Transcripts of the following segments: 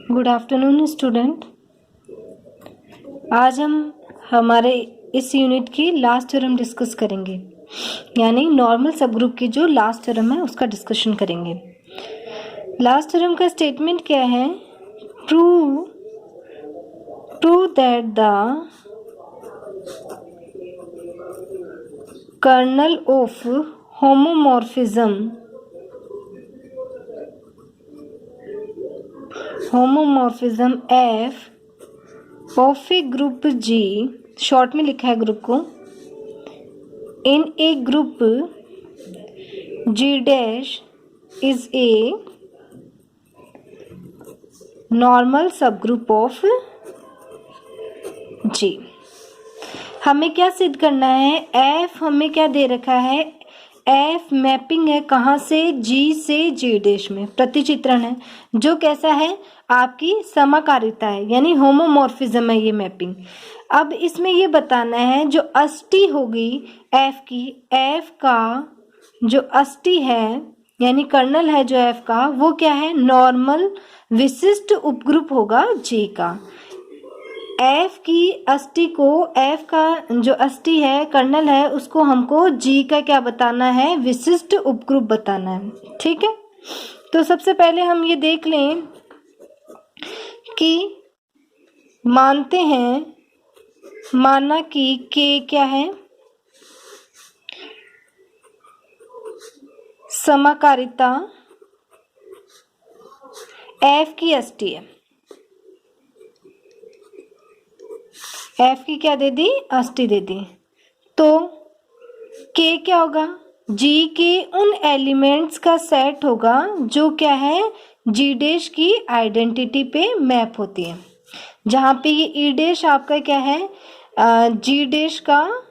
Good afternoon student. आज हम हमारे इस यूनिट की लास्ट थ्योरम डिस्कस करेंगे, यानी नॉर्मल सब ग्रुप की जो लास्ट थ्योरम है उसका डिस्कशन करेंगे। लास्ट थ्योरम का स्टेटमेंट क्या है? Prove that the kernel of homomorphism F of a group G, short में लिखा है ग्रुप को, in a group G dash is a normal sub group of G। हमें क्या सिद्ध करना है? F हमें क्या दे रखा है? F मैपिंग है कहाँ से? G से G डैश में, प्रतिचित्रण है जो कैसा है? आपकी समाकारिता है, यानी होमोमॉर्फिज्म है ये मैपिंग। अब इसमें ये बताना है जो अष्टी होगी F की, F का जो अष्टी है यानी कर्नल है जो F का, वो क्या है? नॉर्मल विशिष्ट उपग्रुप होगा G का। F की अष्टी को, F का जो अष्टी है कर्नल है, उसको हमको G का क्या बताना है? विशिष्ट उपग्रुप बताना है। ठीक है, तो सबसे पहले हम ये देख लें कि मानते हैं, माना कि K क्या है? समाकारिता F की अष्टी है। F की क्या दे दी? अष्टी दे दी। तो K क्या होगा? G के उन एलिमेंट्स का सेट होगा जो क्या है? G डैश की आइडेंटिटी पे मैप होती है। जहाँ पे ये E डैश आपका क्या है? G डैश का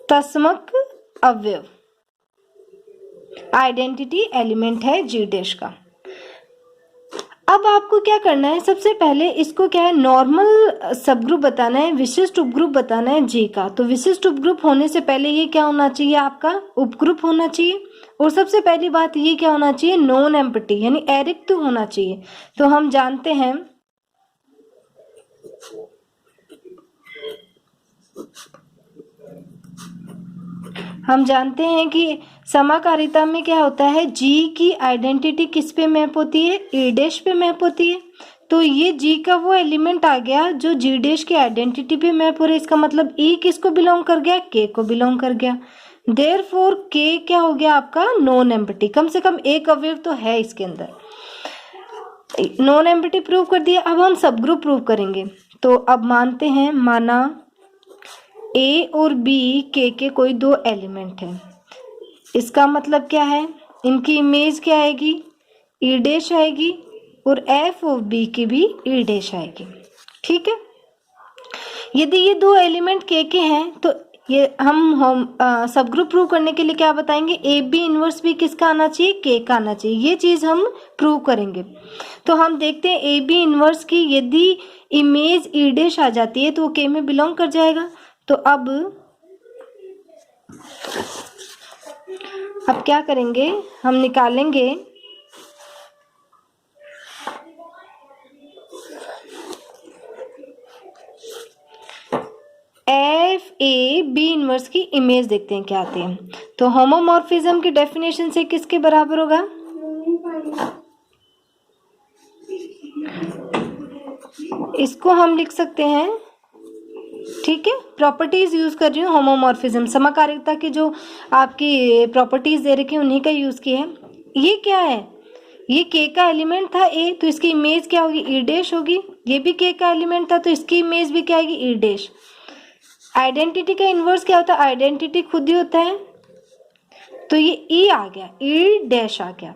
तस्मक अवयव, आइडेंटिटी एलिमेंट है G डैश का। अब आपको क्या करना है? सबसे पहले इसको क्या है? नॉर्मल सब ग्रुप बताना है, विशिष्ट उपग्रुप बताना है G का। तो विशिष्ट उपग्रुप होने से पहले ये क्या होना चाहिए? आपका उपग्रुप होना चाहिए। और सबसे पहली बात ये क्या होना चाहिए? नॉन एम्प्टी, यानी अरिक्त होना चाहिए। तो हम जानते हैं कि समाकारिता में क्या होता है? G की आइडेंटिटी किस पे मैप होती है? E डैश पे मैप होती है। तो ये G का वो एलिमेंट आ गया जो G डैश की आइडेंटिटी पे मैप हो रहा है। इसका मतलब E किसको बिलोंग कर गया? K को बिलोंग कर गया। देयरफॉर K क्या हो गया आपका? Non empty. कम से कम एक अवयव तो है इसके अंदर। नॉन एम्प्टी प्रूव कर दिया। अब हम सब ग्रुप प्रूव करेंगे। तो अब मानते हैं, माना A और B K के कोई दो एलिमेंट हैं। इसका मतलब क्या है? इनकी इमेज क्या आएगी? E डैश आएगी, और F और B की भी E डैश आएगी। ठीक है, यदि ये दो एलिमेंट K के हैं तो ये हम सब ग्रुप प्रूव करने के लिए क्या बताएंगे? AB इनवर्स भी किसका आना चाहिए? K का आना चाहिए। ये चीज हम प्रूव करेंगे। तो हम देखते हैं AB इनवर्स की यदि इमेज E डैश आ जाती है तो वो K में बिलोंग कर जाएगा। तो अब क्या करेंगे? हम निकालेंगे एफ ए बी इनवर्स की इमेज, देखते हैं क्या आती है। तो होमोमॉर्फिज्म की डेफिनेशन से किसके बराबर होगा? इसको हम लिख सकते हैं, ठीक है, प्रॉपर्टीज यूज कर रही हूँ होमोमॉर्फिज्म, समकालिकता की जो आपकी प्रॉपर्टीज दे रखी है उन्हीं का यूज किया है। ये क्या है? ये K का एलिमेंट था A, तो इसकी इमेज क्या होगी? E डैश होगी। ये भी K का एलिमेंट था तो इसकी इमेज भी क्या आएगी? E dash. आइडेंटिटी का इनवर्स क्या होता है? आइडेंटिटी खुद ही होता है। तो ये E आ गया, E डैश आ गया।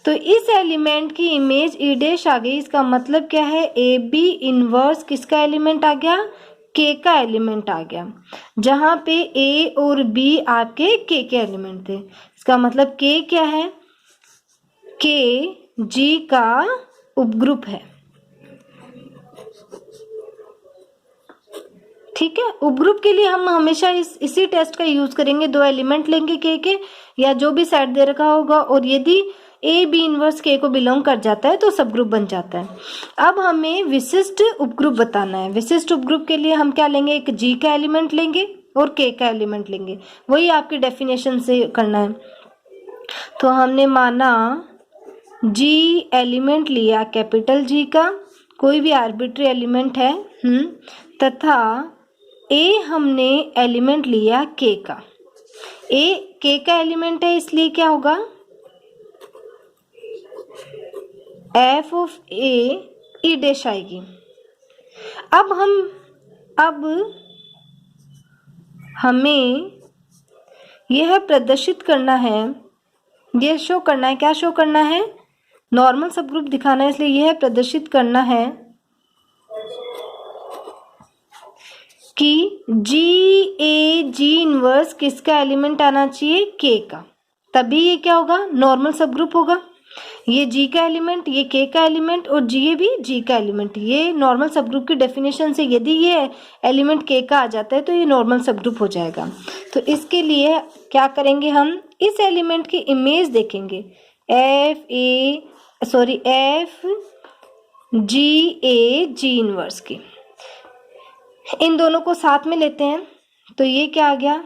तो इस एलिमेंट की इमेज E डैश आ गई। इसका मतलब क्या है? AB इनवर्स किसका एलिमेंट आ गया? K का एलिमेंट आ गया। जहां पे A और B आपके K के एलिमेंट थे। इसका मतलब K क्या है? K G का उपग्रुप है। ठीक है, उपग्रुप के लिए हम हमेशा इसी टेस्ट का यूज करेंगे। दो एलिमेंट लेंगे K के, या जो भी सेट दे रखा होगा, और यदि ए बी इनवर्स के को बिलोंग कर जाता है तो सब ग्रुप बन जाता है। अब हमें विशिष्ट उपग्रुप बताना है। विशिष्ट उपग्रुप के लिए हम क्या लेंगे, एक जी का एलिमेंट लेंगे और के का एलिमेंट लेंगे, वही आपकी डेफिनेशन से करना है। तो हमने माना जी एलिमेंट लिया कैपिटल जी का, कोई भी आर्बिट्री एलिमेंट है, तथा ए हमने एलिमेंट लिया के का। ए के का एलिमेंट है इसलिए क्या होगा, F of A E dash आएगी। अब हमें यह प्रदर्शित करना है, यह शो करना है, क्या शो करना है, नॉर्मल सब ग्रुप दिखाना है, इसलिए यह प्रदर्शित करना है कि जी ए जी इनवर्स किसका एलिमेंट आना चाहिए, के का, तभी ये क्या होगा, नॉर्मल सब ग्रुप होगा। ये जी का एलिमेंट, ये के का एलिमेंट और ये भी जी का एलिमेंट, ये नॉर्मल सब ग्रुप की डेफिनेशन से यदि ये एलिमेंट के का आ जाता है तो ये नॉर्मल सब ग्रुप हो जाएगा। तो इसके लिए क्या करेंगे, हम इस एलिमेंट की इमेज देखेंगे, F G A G inverse की। इन दोनों को साथ में लेते हैं तो ये क्या आ गया,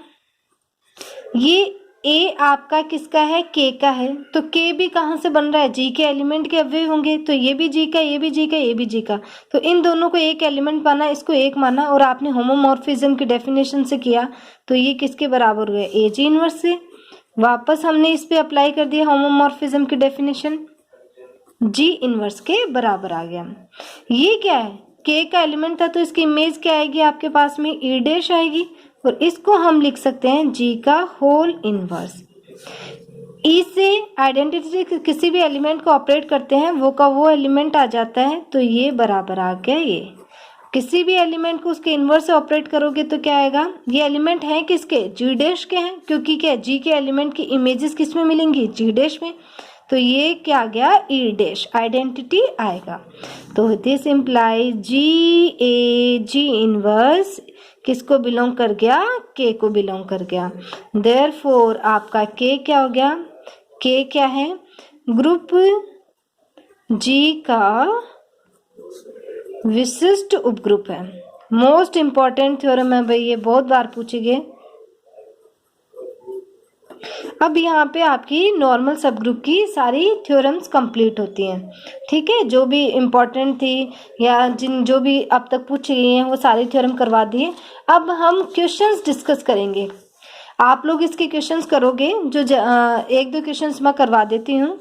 ये ए आपका किसका है, के का है, तो के भी कहाँ से बन रहा है, जी के एलिमेंट के अवयव होंगे, तो ये भी जी का, ये भी जी का, ये भी जी का, तो इन दोनों को एक एलिमेंट माना, इसको एक माना, और आपने होमोमॉर्फिज्म की डेफिनेशन से किया तो ये किसके बराबर हो गया, ए जी इनवर्स से। वापस हमने इस पे अप्लाई कर दिया होमोमॉर्फिज्म की डेफिनेशन, जी इनवर्स के बराबर आ गया। ये क्या है, के का एलिमेंट था तो इसकी इमेज क्या आएगी आपके पास में, ई डैश आएगी, और इसको हम लिख सकते हैं जी का होल इनवर्स। ई से आइडेंटिटी किसी भी एलिमेंट को ऑपरेट करते हैं वो का वो एलिमेंट आ जाता है, तो ये बराबर आ गया, ये किसी भी एलिमेंट को उसके इनवर्स से ऑपरेट करोगे तो क्या आएगा, ये एलिमेंट है किसके, जी डैश के हैं, क्योंकि क्या जी के एलिमेंट की इमेजेस किस में मिलेंगी, जी डैश में, तो ये क्या आ गया, ई डैश आइडेंटिटी आएगा। तो this imply G A G inverse किसको बिलोंग कर गया, के को बिलोंग कर गया। देयरफॉर आपका के क्या हो गया, के क्या है, ग्रुप जी का विशिष्ट उपग्रुप है। मोस्ट इंपॉर्टेंट थ्योरम है भाई, ये बहुत बार पूछे गए। अब यहाँ पे आपकी नॉर्मल सब ग्रुप की सारी थ्योरम्स कंप्लीट होती हैं, ठीक है, जो भी इम्पोर्टेंट थी या जो भी अब तक पूछी गई हैं वो सारी थ्योरम करवा दिए। अब हम क्वेश्चंस डिस्कस करेंगे, आप लोग इसके क्वेश्चंस करोगे, जो एक दो क्वेश्चंस मैं करवा देती हूँ।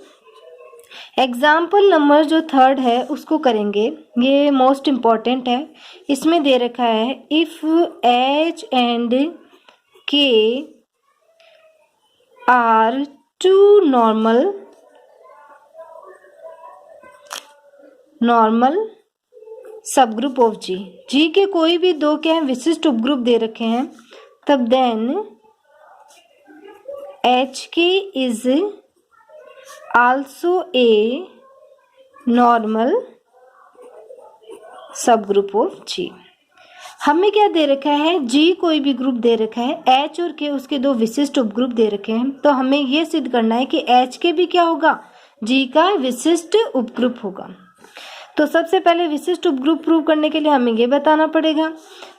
एग्जाम्पल नंबर जो 3 है उसको करेंगे, ये मोस्ट इम्पॉर्टेंट है। इसमें दे रखा है if H and K are two normal subgroup of G, G के कोई भी दो क्या है विशिष्ट उपग्रुप दे रखे हैं, तब then H K is also a normal subgroup of G. हमें क्या दे रखा है, जी कोई भी ग्रुप दे रखा है, एच और के उसके दो विशिष्ट उपग्रुप दे रखे हैं, तो हमें ये सिद्ध करना है कि एच के भी क्या होगा, जी का विशिष्ट उपग्रुप होगा। तो सबसे पहले विशिष्ट उपग्रुप प्रूव करने के लिए हमें ये बताना पड़ेगा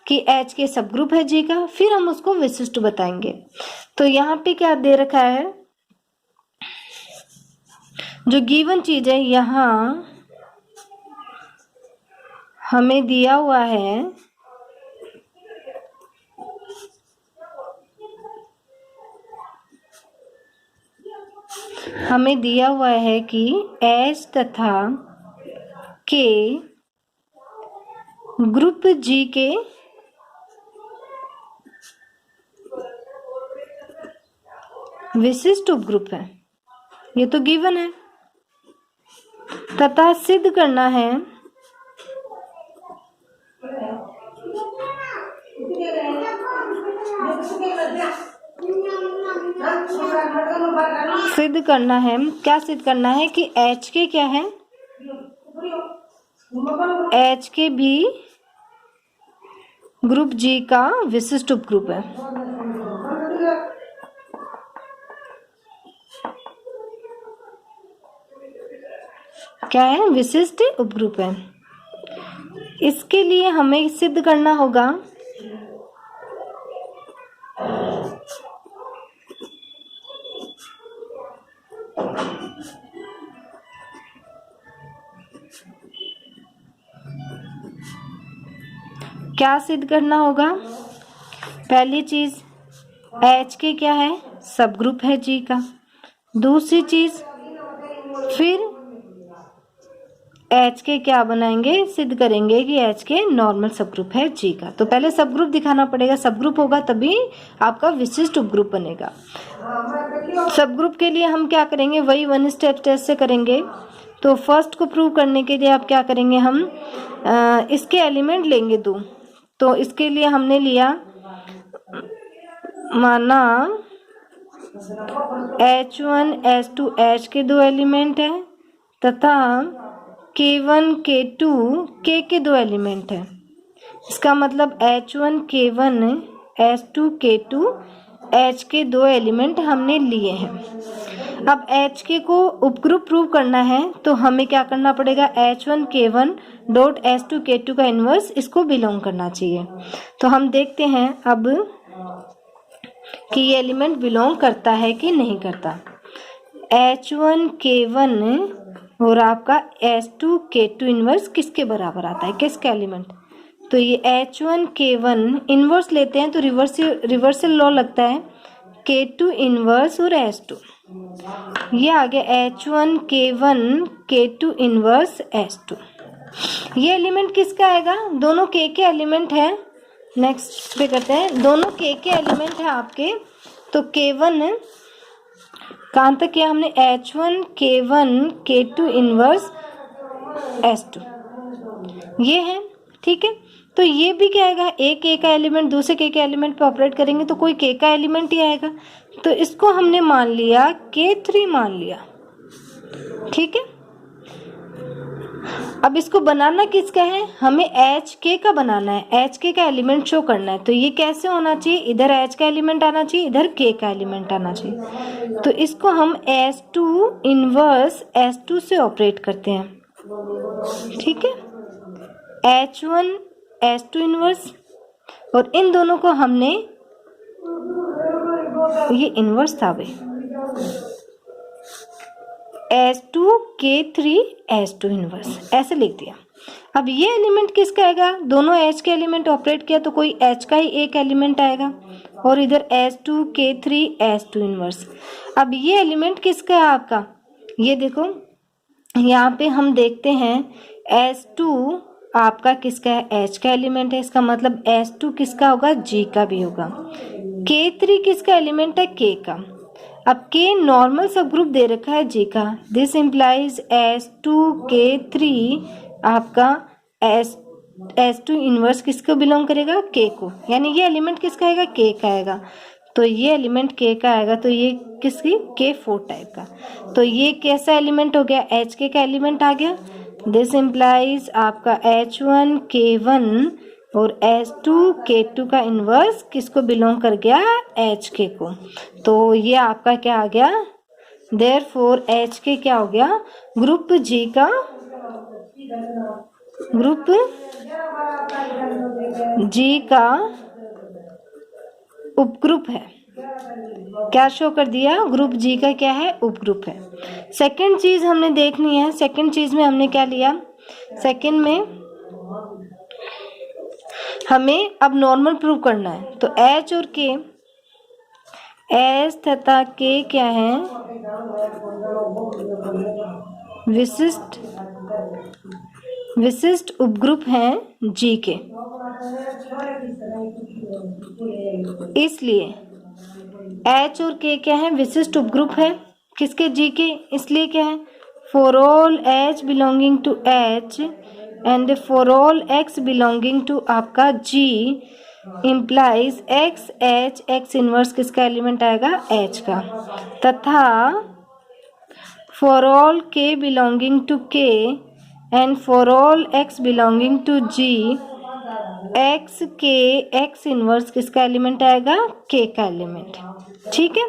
कि एच के सब ग्रुप है जी का, फिर हम उसको विशिष्ट बताएंगे। तो यहाँ पे क्या दे रखा है, जो गिवन चीज है यहाँ हमें दिया हुआ है, हमें दिया हुआ है कि एच तथा के ग्रुप जी के विशिष्ट उपग्रुप है, ये तो गिवन है, तथा सिद्ध करना है क्या सिद्ध करना है कि एच के क्या है, एच के भी ग्रुप जी का विशिष्ट उपग्रुप है। क्या है, विशिष्ट उपग्रुप है। इसके लिए हमें सिद्ध करना होगा क्या सिद्ध करना होगा। पहली चीज H के क्या है, सब ग्रुप है G का। दूसरी चीज फिर H के क्या बनाएंगे, सिद्ध करेंगे कि H के नॉर्मल सब ग्रुप है G का। तो पहले सब ग्रुप दिखाना पड़ेगा, सब ग्रुप होगा तभी आपका विशिष्ट उपग्रुप बनेगा। सब ग्रुप के लिए हम क्या करेंगे, वही वन स्टेप टेस्ट से करेंगे। तो फर्स्ट को प्रूव करने के लिए आप क्या करेंगे, हम इसके एलिमेंट लेंगे 2। तो इसके लिए हमने लिया, माना H1 H2 H के 2 एलिमेंट है तथा K1 K2 K के 2 एलिमेंट है। इसका मतलब H1 K1 H2 K2 H के 2 एलिमेंट हमने लिए हैं। अब H के को उपग्रुप प्रूव करना है तो हमें क्या करना पड़ेगा, H1 K1 dot H2 K2 का इन्वर्स इसको बिलोंग करना चाहिए। तो हम देखते हैं अब कि ये एलिमेंट बिलोंग करता है कि नहीं करता। H1 K1 और आपका H2 K2 इन्वर्स किसके बराबर आता है, किसका एलिमेंट। तो ये H1 K1 इन्वर्स लेते हैं तो रिवर्सल लॉ लगता है, K2 इन्वर्स और H2। ये आ गया H1 K1 K2 inverse H2। ये एलिमेंट किसका आएगा, दोनों K के एलिमेंट है। नेक्स्ट पे करते हैं, दोनों K के एलिमेंट है आपके। तो K1 कहाँ तक किया हमने, H1 K1 K2 inverse H2 ये है, ठीक है। तो ये भी क्या आएगा, एक K का एलिमेंट दूसरे K के एलिमेंट पे ऑपरेट करेंगे तो कोई K का एलिमेंट ही आएगा। तो इसको हमने मान लिया K3 मान लिया, ठीक है। अब इसको बनाना किसका है, हमें HK का बनाना है, HK का एलिमेंट शो करना है। तो ये कैसे होना चाहिए, इधर H का एलिमेंट आना चाहिए, इधर K का एलिमेंट आना चाहिए। तो इसको हम H2 इन्वर्स H2 से ऑपरेट करते हैं, ठीक है। H1 H2 इन्वर्स, और इन दोनों को हमने, ये इन्वर्स था भाई, H2 K3 H2 इन्वर्स ऐसे लिख दिया। अब ये एलिमेंट किसका आएगा, दोनों H के एलिमेंट ऑपरेट किया तो कोई H का ही एक एलिमेंट आएगा, और इधर H2 K3 H2 इन्वर्स। अब ये एलिमेंट किसका है आपका, ये देखो यहाँ पे हम देखते हैं H2 आपका किसका है, H का एलिमेंट है। इसका मतलब H2 किसका होगा, G का भी होगा। K3 किसका एलिमेंट है, K का। अब K नॉर्मल सब ग्रुप दे रखा है G का, दिस इम्प्लाइज H2 K3 आपका H2 इनवर्स किसको बिलोंग करेगा, K को। यानी ये एलिमेंट किसका आएगा, K का आएगा। तो ये एलिमेंट K का आएगा, तो ये किसकी, K4 टाइप का। तो ये कैसा एलिमेंट हो गया, HK का एलिमेंट आ गया। दिस इम्प्लाइज आपका H1 K1 और H2 K2 का इन्वर्स किसको बिलोंग कर गया, HK को। तो ये आपका क्या आ गया, देयरफॉर HK क्या हो गया, ग्रुप G का, ग्रुप G का उपग्रुप है। क्या शो कर दिया, ग्रुप G का क्या है, उपग्रुप है। सेकंड चीज हमने देखनी है, सेकंड चीज में हमने क्या लिया, सेकंड में हमें अब नॉर्मल प्रूव करना है। तो H और K, H तथा K क्या है, विशिष्ट उपग्रुप हैं G के। इसलिए H और K क्या है, विशिष्ट उपग्रुप है किसके, G के। इसलिए क्या है, for all H belonging to H and for all X belonging to आपका G implies X H X inverse किसका एलिमेंट आएगा, H का। तथा for all K belonging to K and for all X belonging to G X K X inverse किसका element आएगा, K का element. ठीक है,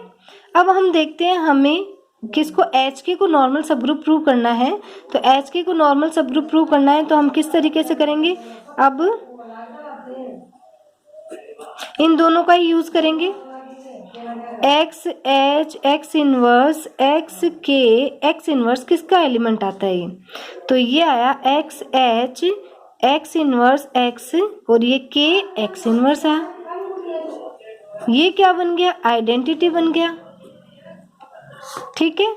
अब हम देखते हैं हमें किसको, एच के को नॉर्मल सब ग्रुप प्रूव करना है। तो एच के को नॉर्मल सब ग्रुप प्रूव करना है तो हम किस तरीके से करेंगे, अब इन दोनों का ही यूज करेंगे। X H x inverse x के, एक्स इनवर्स किसका एलिमेंट आता है ये, तो ये आया x H x inverse x और ये के एक्स इनवर्स है। ये क्या बन गया, आइडेंटिटी बन गया। ठीक है,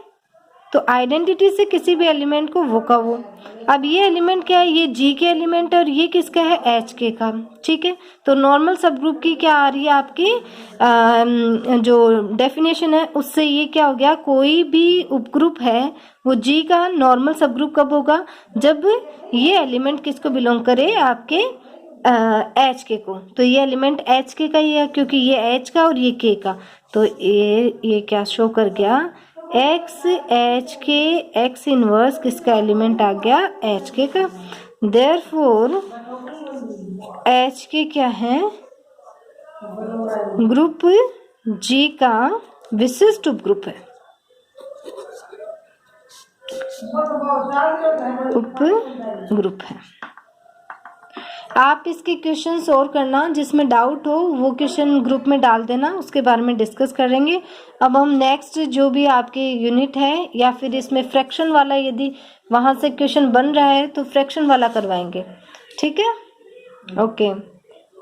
तो आइडेंटिटी से किसी भी एलिमेंट को वो का वो। अब ये एलिमेंट क्या है, ये जी के एलिमेंट है और ये किसका है, एच के का। ठीक है, तो नॉर्मल सब ग्रुप की क्या आ रही है आपकी जो डेफिनेशन है उससे ये क्या हो गया, कोई भी उपग्रुप है वो जी का नॉर्मल सब ग्रुप कब होगा, जब ये एलिमेंट किसको बिलोंग करे, आपके एच के को। तो ये एलिमेंट एच के का ही है क्योंकि ये एच का और ये के का। तो ये क्या शो कर गया, एक्स एच के एक्स इनवर्स किसका एलिमेंट आ गया, एच के का। देयरफॉर एच के क्या है, ग्रुप जी का विशिष्ट उपग्रुप है, उपग्रुप है। आप इसके क्वेश्चन और करना, जिसमें डाउट हो वो क्वेश्चन ग्रुप में डाल देना, उसके बारे में डिस्कस करेंगे। अब हम नेक्स्ट जो भी आपके यूनिट है या फिर इसमें फ्रैक्शन वाला यदि वहां से क्वेश्चन बन रहा है तो फ्रैक्शन वाला करवाएंगे। ठीक है, ओके।